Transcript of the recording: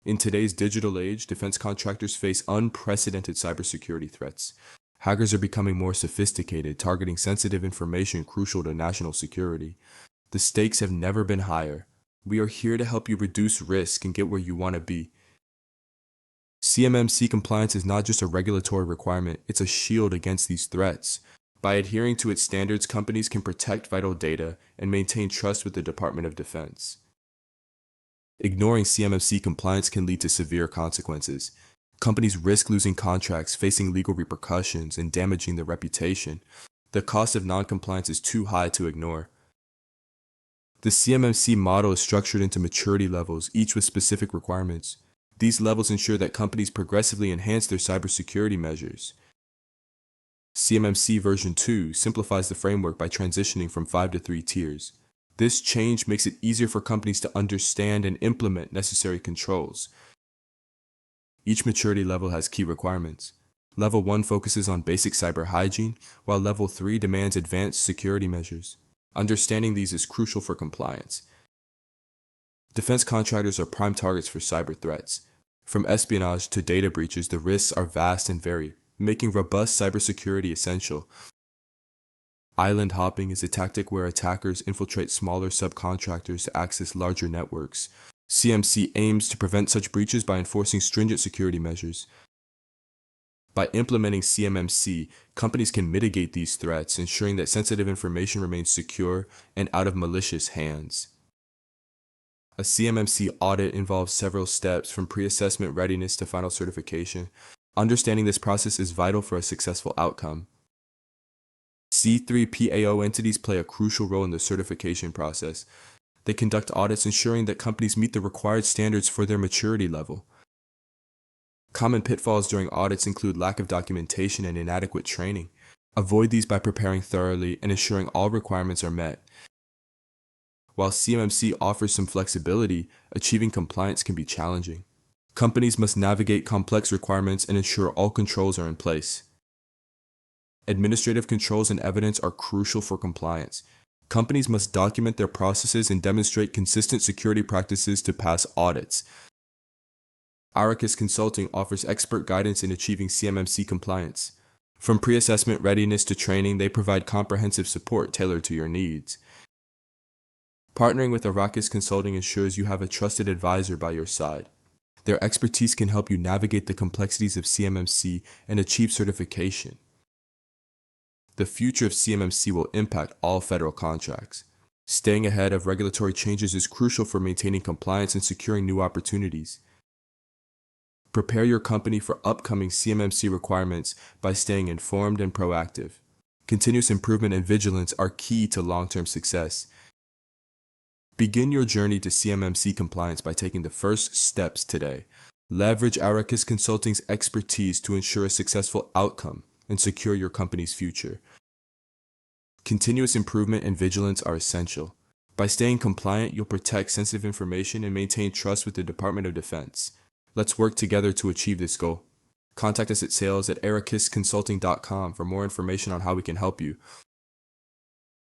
In today's digital age, defense contractors face unprecedented cybersecurity threats. Hackers are becoming more sophisticated, targeting sensitive information crucial to national security. The stakes have never been higher. We are here to help you reduce risk and get where you want to be. CMMC compliance is not just a regulatory requirement, it's a shield against these threats. By adhering to its standards, companies can protect vital data and maintain trust with the Department of Defense. Ignoring CMMC compliance can lead to severe consequences. Companies risk losing contracts, facing legal repercussions, and damaging their reputation. The cost of non-compliance is too high to ignore. The CMMC model is structured into maturity levels, each with specific requirements. These levels ensure that companies progressively enhance their cybersecurity measures. CMMC version 2 simplifies the framework by transitioning from 5 to 3 tiers. This change makes it easier for companies to understand and implement necessary controls. Each maturity level has key requirements. Level 1 focuses on basic cyber hygiene, while Level 3 demands advanced security measures. Understanding these is crucial for compliance. Defense contractors are prime targets for cyber threats. From espionage to data breaches, the risks are vast and varied, making robust cybersecurity essential. Island hopping is a tactic where attackers infiltrate smaller subcontractors to access larger networks. CMC aims to prevent such breaches by enforcing stringent security measures. By implementing CMMC, companies can mitigate these threats, ensuring that sensitive information remains secure and out of malicious hands. A CMMC audit involves several steps, from pre-assessment readiness to final certification. Understanding this process is vital for a successful outcome. C3PAO entities play a crucial role in the certification process. They conduct audits ensuring that companies meet the required standards for their maturity level. Common pitfalls during audits include lack of documentation and inadequate training. Avoid these by preparing thoroughly and ensuring all requirements are met. While CMMC offers some flexibility, achieving compliance can be challenging. Companies must navigate complex requirements and ensure all controls are in place. Administrative controls and evidence are crucial for compliance. Companies must document their processes and demonstrate consistent security practices to pass audits. Arrakis Consulting offers expert guidance in achieving CMMC compliance. From pre-assessment readiness to training, they provide comprehensive support tailored to your needs. Partnering with Arrakis Consulting ensures you have a trusted advisor by your side. Their expertise can help you navigate the complexities of CMMC and achieve certification. The future of CMMC will impact all federal contracts. Staying ahead of regulatory changes is crucial for maintaining compliance and securing new opportunities. Prepare your company for upcoming CMMC requirements by staying informed and proactive. Continuous improvement and vigilance are key to long-term success. Begin your journey to CMMC compliance by taking the first steps today. Leverage Arrakis Consulting's expertise to ensure a successful outcome and secure your company's future. Continuous improvement and vigilance are essential. By staying compliant, you'll protect sensitive information and maintain trust with the Department of Defense. Let's work together to achieve this goal. Contact us at sales@arrakisconsulting.com for more information on how we can help you.